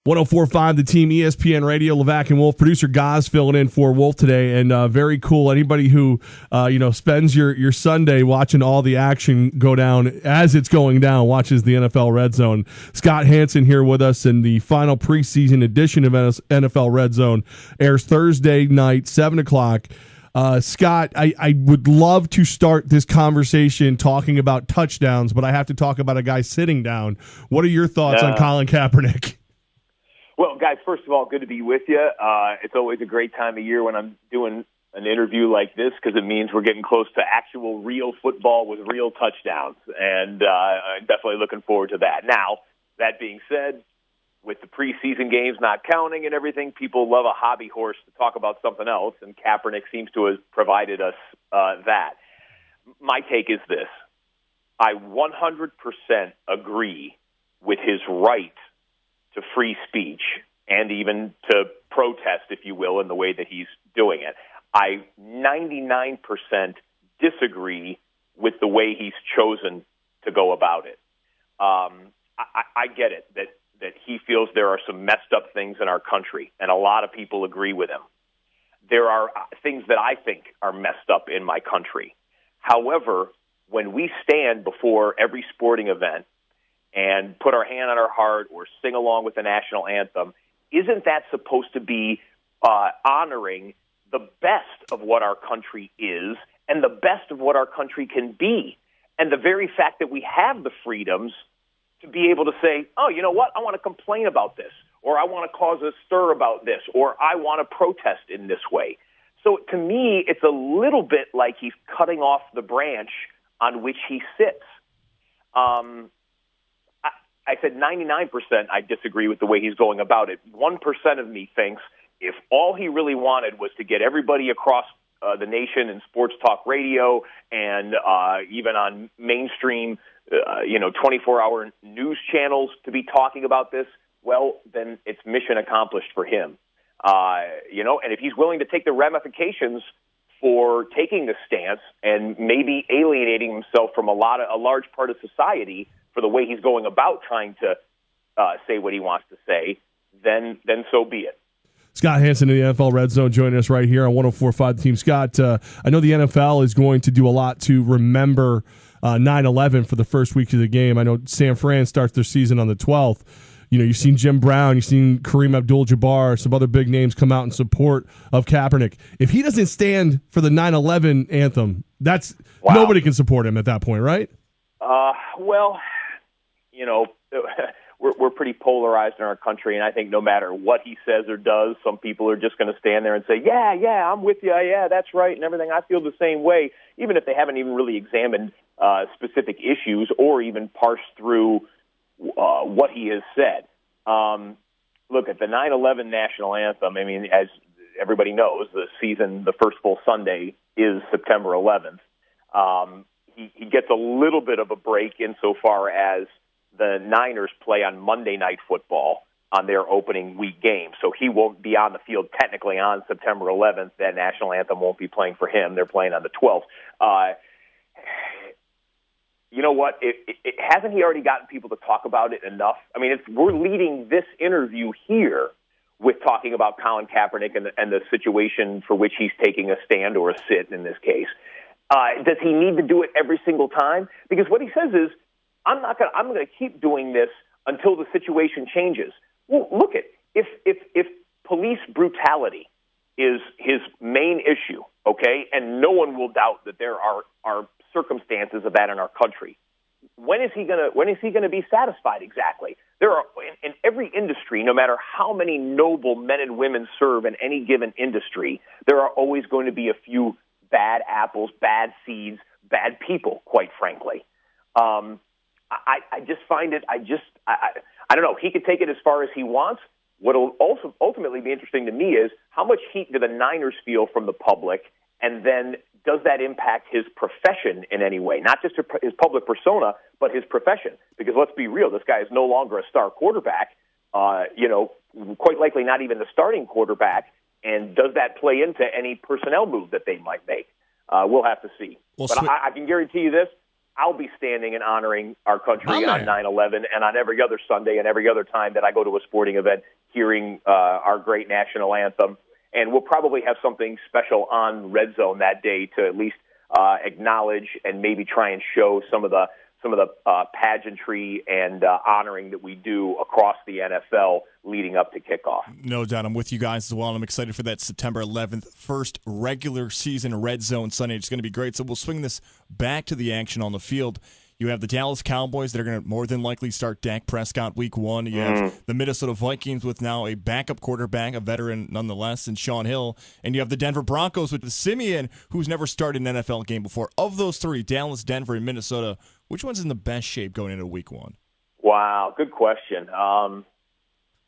104.5 The Team, ESPN Radio, Levack and Wolf. Producer Gaz filling in for Wolf today, and very cool. Anybody who spends your Sunday watching all the action go down as it's going down, watches the NFL Red Zone. Scott Hanson here with us, and the final preseason edition of NFL Red Zone airs Thursday night, 7 o'clock. Scott, I would love to start this conversation talking about touchdowns, but I have to talk about a guy sitting down. What are your thoughts on Colin Kaepernick? Well, guys, first of all, good to be with you. It's always a great time of year when I'm doing an interview like this because it means we're getting close to actual real football with real touchdowns, and I'm definitely looking forward to that. Now, that being said, with the preseason games not counting and everything, people love a hobby horse to talk about something else, and Kaepernick seems to have provided us that. My take is this. I 100% agree with his right to free speech and even to protest, if you will, in the way that he's doing it. I 99% disagree with the way he's chosen to go about it. I get it that he feels there are some messed up things in our country, and a lot of people agree with him. There are things that I think are messed up in my country. However, when we stand before every sporting event and put our hand on our heart or sing along with the national anthem, isn't that supposed to be honoring the best of what our country is and the best of what our country can be? And the very fact that we have the freedoms to be able to say, oh, you know what, I want to complain about this, or I want to cause a stir about this, or I want to protest in this way. So to me, it's a little bit like he's cutting off the branch on which he sits. I said 99% I disagree with the way he's going about it. 1% of me thinks if all he really wanted was to get everybody across the nation in sports talk radio and even on mainstream, 24-hour news channels to be talking about this, well, then it's mission accomplished for him. And if he's willing to take the ramifications for taking this stance and maybe alienating himself from a large part of society for the way he's going about trying to say what he wants to say, then so be it. Scott Hanson of the NFL Red Zone joining us right here on 104.5 The Team. Scott, I know the NFL is going to do a lot to remember 9/11 for the first week of the game. I know San Fran starts their season on the 12th. You've seen Jim Brown, you've seen Kareem Abdul-Jabbar, some other big names come out in support of Kaepernick. If he doesn't stand for the 9/11 anthem, nobody can support him at that point, right? We're pretty polarized in our country, and I think no matter what he says or does, some people are just going to stand there and say, yeah, I'm with you, yeah, that's right, and everything. I feel the same way, even if they haven't even really examined specific issues or even parsed through what he has said. Look, at the 9/11 national anthem, I mean, as everybody knows, the first full Sunday is September 11th. He gets a little bit of a break insofar as the Niners play on Monday Night Football on their opening week game. So he won't be on the field technically on September 11th. That national anthem won't be playing for him. They're playing on the 12th. You know what? Hasn't he already gotten people to talk about it enough? I mean, we're leading this interview here with talking about Colin Kaepernick and the situation for which he's taking a stand or a sit in this case. Does he need to do it every single time? Because what he says is, I'm going to keep doing this until the situation changes. Well, look if police brutality is his main issue, okay, and no one will doubt that there are circumstances of that in our country. When is he going to be satisfied exactly? There are in every industry, no matter how many noble men and women serve in any given industry, there are always going to be a few bad apples, bad seeds, bad people, quite frankly. I just find it, I don't know. He could take it as far as he wants. What will also ultimately be interesting to me is how much heat do the Niners feel from the public, and then does that impact his profession in any way? Not just his public persona, but his profession. Because let's be real, this guy is no longer a star quarterback, quite likely not even the starting quarterback, and does that play into any personnel move that they might make? We'll have to see. But I can guarantee you this. I'll be standing and honoring our country on 9/11 and on every other Sunday and every other time that I go to a sporting event hearing our great national anthem. And we'll probably have something special on Red Zone that day to at least acknowledge and maybe try and show some of the pageantry and honoring that we do across the NFL leading up to kickoff. No doubt. I'm with you guys as well. I'm excited for that September 11th first regular season Red Zone Sunday. It's going to be great. So we'll swing this back to the action on the field. You have the Dallas Cowboys that are going to more than likely start Dak Prescott week 1. You have the Minnesota Vikings with now a backup quarterback, a veteran nonetheless, and Sean Hill. And you have the Denver Broncos with Simeon, who's never started an NFL game before. Of those three, Dallas, Denver, and Minnesota, which one's in the best shape going into week 1? Wow, good question.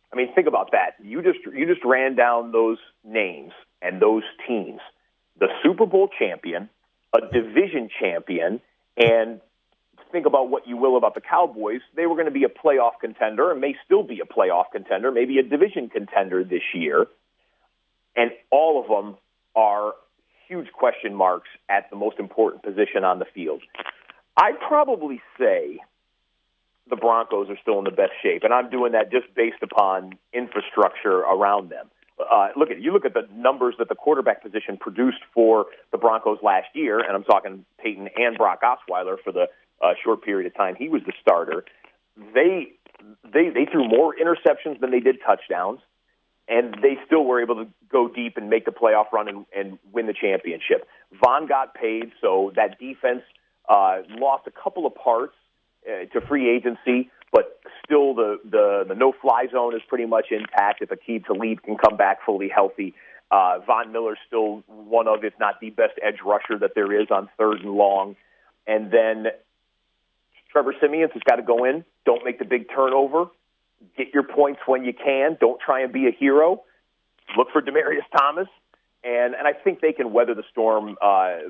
I mean, think about that. You just ran down those names and those teams. The Super Bowl champion, a division champion, and think about what you will about the Cowboys. They were going to be a playoff contender and may still be a playoff contender, maybe a division contender this year. And all of them are huge question marks at the most important position on the field. I'd probably say the Broncos are still in the best shape, and I'm doing that just based upon infrastructure around them. You look at the numbers that the quarterback position produced for the Broncos last year, and I'm talking Peyton and Brock Osweiler for the short period of time he was the starter. They threw more interceptions than they did touchdowns, and they still were able to go deep and make the playoff run and win the championship. Von got paid, so that defense lost a couple of parts to free agency, but still the no-fly zone is pretty much intact. If Aqib Talib can come back fully healthy, Von Miller's still one of, if not the best edge rusher that there is on 3rd and long. And then Trevor Siemian has got to go in. Don't make the big turnover. Get your points when you can. Don't try and be a hero. Look for Demaryius Thomas. And I think they can weather the storm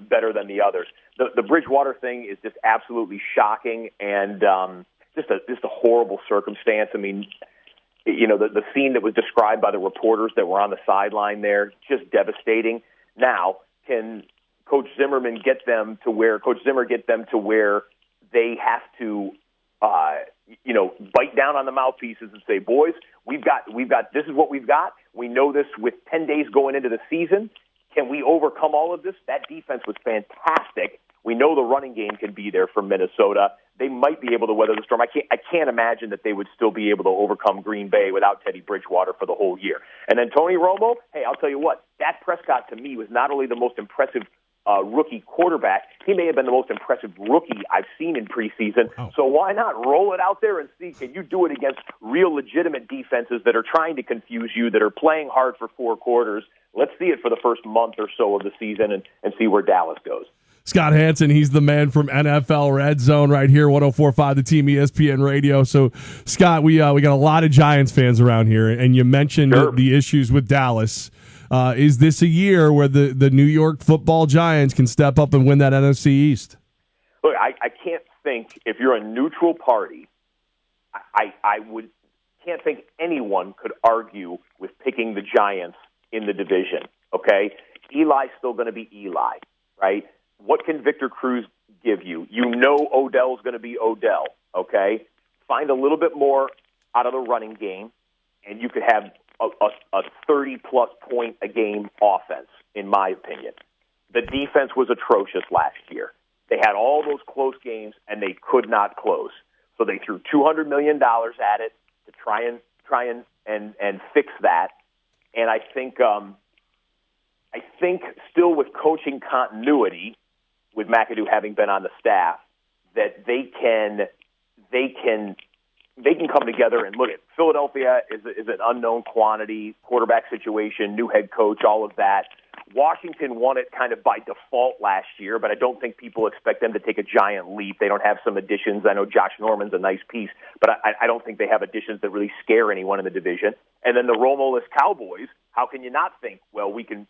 better than the others. The Bridgewater thing is just absolutely shocking and just a horrible circumstance. I mean, the scene that was described by the reporters that were on the sideline there, just devastating. Now, can Coach Zimmer get them to where they have to, bite down on the mouthpieces and say, boys, we've got, this is what we've got. We know this with 10 days going into the season. Can we overcome all of this? That defense was fantastic. We know the running game can be there for Minnesota. They might be able to weather the storm. I can't imagine that they would still be able to overcome Green Bay without Teddy Bridgewater for the whole year. And then Tony Romo, hey, I'll tell you what, Dak Prescott to me was not only the most impressive rookie quarterback, he may have been the most impressive rookie I've seen in preseason. Wow. So why not roll it out there and see, can you do it against real legitimate defenses that are trying to confuse you, that are playing hard for 4 quarters? Let's see it for the first month or so of the season and see where Dallas goes. Scott Hanson, he's the man from NFL Red Zone right here, 104.5 The Team ESPN Radio. So, Scott, we got a lot of Giants fans around here, and you mentioned the issues with Dallas. Is this a year where the New York Football Giants can step up and win that NFC East? Look, I can't think, if you're a neutral party, I can't think anyone could argue with picking the Giants in the division, okay? Eli's still going to be Eli, right? What can Victor Cruz give you? You know Odell's going to be Odell, okay? Find a little bit more out of the running game, and you could have a 30-plus point a game offense, in my opinion. The defense was atrocious last year. They had all those close games, and they could not close. So they threw $200 million at it to try and fix that. And I think still with coaching continuity, with McAdoo having been on the staff, that they can come together and look at Philadelphia is an unknown quantity, quarterback situation, new head coach, all of that. Washington won it kind of by default last year, but I don't think people expect them to take a giant leap. They don't have some additions. I know Josh Norman's a nice piece, but I don't think they have additions that really scare anyone in the division. And then the Romo-less Cowboys, how can you not think, well, we can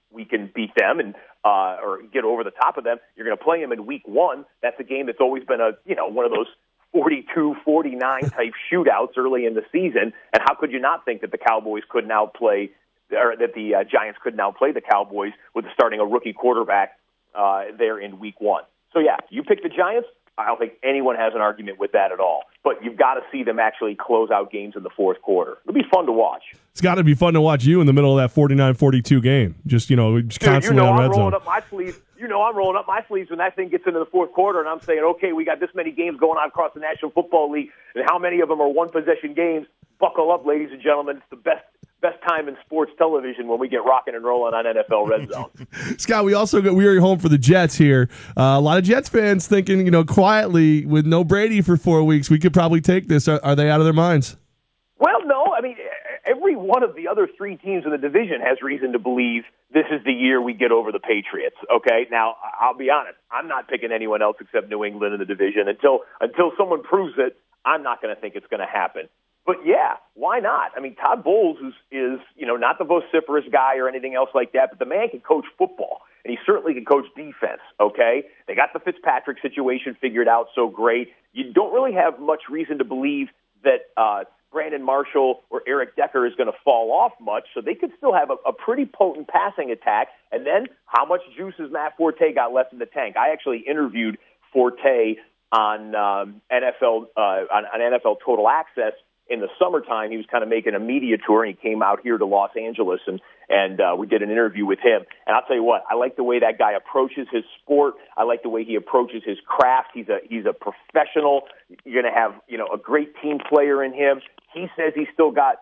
beat them and or get over the top of them? You're going to play them in week 1. That's a game that's always been one of those 42-49 type shootouts early in the season. And how could you not think that the Cowboys could now play, or that the Giants could now play the Cowboys with starting a rookie quarterback there in week 1? So, yeah, you pick the Giants, I don't think anyone has an argument with that at all. But you've got to see them actually close out games in the fourth quarter. It'll be fun to watch. It's got to be fun to watch you in the middle of that 49-42 game. Just constantly on red zone. I'm rolling up my sleeves when that thing gets into the fourth quarter, and I'm saying, okay, we got this many games going on across the National Football League, and how many of them are one-possession games? Buckle up, ladies and gentlemen. It's the best time in sports television when we get rocking and rolling on NFL Red Zone. Scott, we were home for the Jets here. A lot of Jets fans thinking, quietly, with no Brady for 4 weeks, we could probably take this. Are they out of their minds? Well, no. I mean, every one of the other three teams in the division has reason to believe this is the year we get over the Patriots. Okay, now I'll be honest. I'm not picking anyone else except New England in the division until someone proves it. I'm not going to think it's going to happen. But yeah, why not? I mean, Todd Bowles is not the vociferous guy or anything else like that, but the man can coach football, and he certainly can coach defense, okay? They got the Fitzpatrick situation figured out so great. You don't really have much reason to believe that Brandon Marshall or Eric Decker is going to fall off much, so they could still have a pretty potent passing attack. And then how much juice has Matt Forte got left in the tank? I actually interviewed Forte on NFL Total Access in the summertime. He was kind of making a media tour, and he came out here to Los Angeles, and we did an interview with him. And I'll tell you what, I like the way that guy approaches his sport. I like the way he approaches his craft. He's a professional. You're going to have a great team player in him. He says he's still got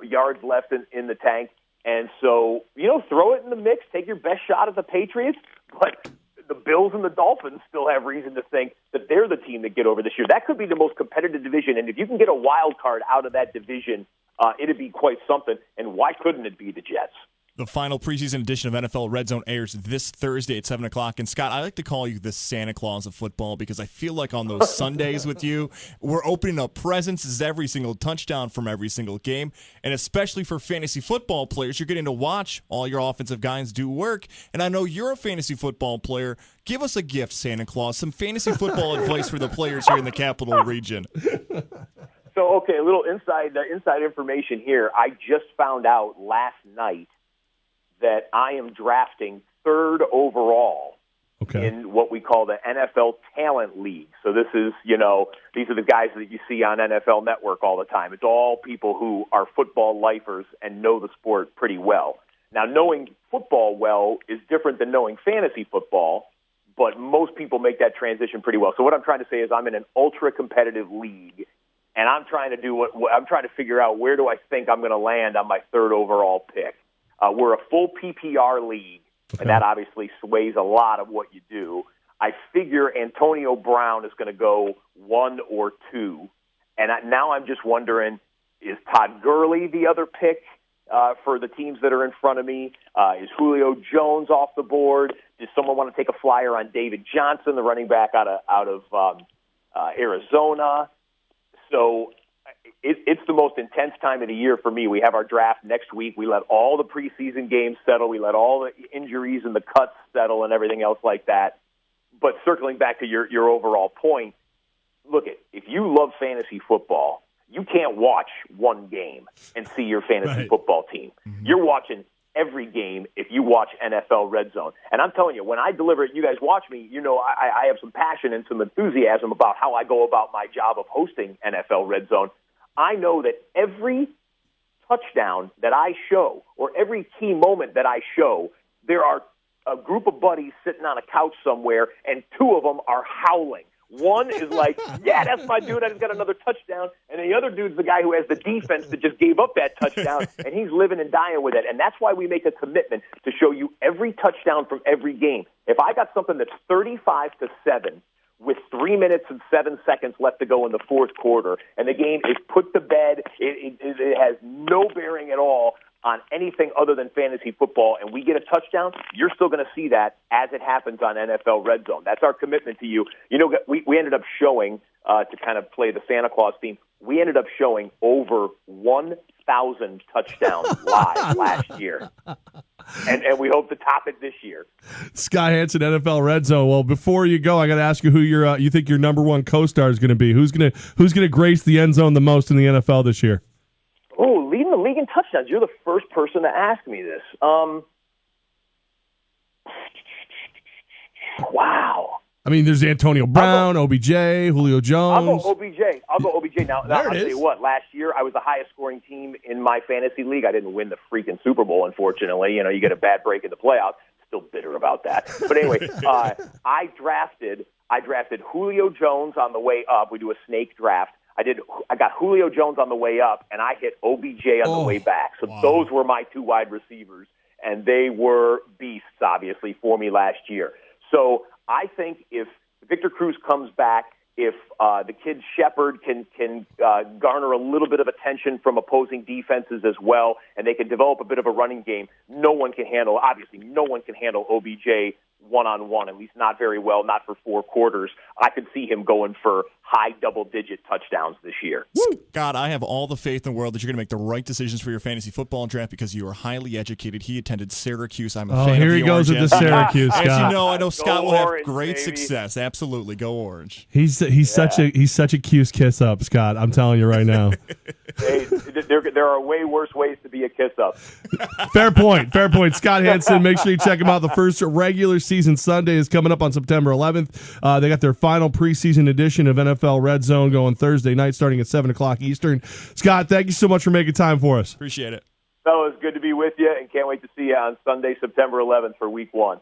yards left in the tank, and so throw it in the mix. Take your best shot at the Patriots, but the Bills and the Dolphins still have reason to think that they're the team that get over this year. That could be the most competitive division, and if you can get a wild card out of that division, it'd be quite something, and why couldn't it be the Jets? The final preseason edition of NFL Red Zone airs this Thursday at 7 o'clock. And, Scott, I like to call you the Santa Claus of football because I feel like on those Sundays with you, we're opening up presents every single touchdown from every single game. And especially for fantasy football players, you're getting to watch all your offensive guys do work. And I know you're a fantasy football player. Give us a gift, Santa Claus, some fantasy football advice for the players here in the Capital Region. So, okay, a little inside information here. I just found out last night that I am drafting third overall in what we call the NFL Talent League. So this is, these are the guys that you see on NFL Network all the time. It's all people who are football lifers and know the sport pretty well. Now, knowing football well is different than knowing fantasy football, but most people make that transition pretty well. So what I'm trying to say is I'm in an ultra-competitive league, and I'm trying to figure out where do I think I'm going to land on my third overall pick. We're a full PPR league, and that obviously sways a lot of what you do. I figure Antonio Brown is going to go 1 or 2, and now I'm just wondering, is Todd Gurley the other pick for the teams that are in front of me? Is Julio Jones off the board? Does someone want to take a flyer on David Johnson, the running back out of Arizona? So it's the most intense time of the year for me. We have our draft next week. We let all the preseason games settle. We let all the injuries and the cuts settle and everything else like that. But circling back to your overall point, look, if you love fantasy football, you can't watch one game and see your fantasy football team. Mm-hmm. You're watching every game if you watch NFL Red Zone. And I'm telling you, when I deliver it, you guys watch me, I have some passion and some enthusiasm about how I go about my job of hosting NFL Red Zone. I know that every touchdown that I show or every key moment that I show, there are a group of buddies sitting on a couch somewhere, and two of them are howling. One is like, yeah, that's my dude. I just got another touchdown. And the other dude's the guy who has the defense that just gave up that touchdown, and he's living and dying with it. And that's why we make a commitment to show you every touchdown from every game. If I got something that's 35-7 with 3 minutes and 7 seconds left to go in the fourth quarter, and the game is put to bed, it has no bearing at all on anything other than fantasy football, and we get a touchdown, you're still going to see that as it happens on NFL Red Zone. That's our commitment to you. We ended up showing, to kind of play the Santa Claus theme, we ended up showing over 1,000 touchdowns live last year. And we hope to top it this year. Scott Hanson, NFL Red Zone. Well, before you go, I got to ask you who you think your number one co-star is going to be. Who's going to grace the end zone the most in the NFL this year? Oh, leading the league in touchdowns. You're the first person to ask me this. Wow. I mean, there's Antonio Brown, OBJ, Julio Jones. I'll go OBJ. Now I'll tell you what. Last year, I was the highest scoring team in my fantasy league. I didn't win the freaking Super Bowl, unfortunately. You get a bad break in the playoffs. Still bitter about that. But anyway, I drafted Julio Jones on the way up. We do a snake draft. I got Julio Jones on the way up, and I hit OBJ on the way back. So those were my two wide receivers, and they were beasts, obviously, for me last year. So I think if Victor Cruz comes back, if the kid Shepard can garner a little bit of attention from opposing defenses as well, and they can develop a bit of a running game, no one can handle OBJ one-on-one, at least not very well, not for 4 quarters. I could see him going for high double-digit touchdowns this year. God, I have all the faith in the world that you're going to make the right decisions for your fantasy football draft because you are highly educated. He attended Syracuse. I'm a fan of the here he goes with the Syracuse, Scott. As you know, I know Scott will Orange, have great baby. success. Absolutely, go Orange. He's such a cute kiss up, Scott. I'm telling you right now. Hey, there are way worse ways to be a kiss-up. Fair point. Scott Hanson, make sure you check him out. The first regular season Sunday is coming up on September 11th. They got their final preseason edition of NFL Red Zone going Thursday night starting at 7 o'clock Eastern. Scott, thank you so much for making time for us. Appreciate it. Fellas, good to be with you, and can't wait to see you on Sunday, September 11th for Week 1.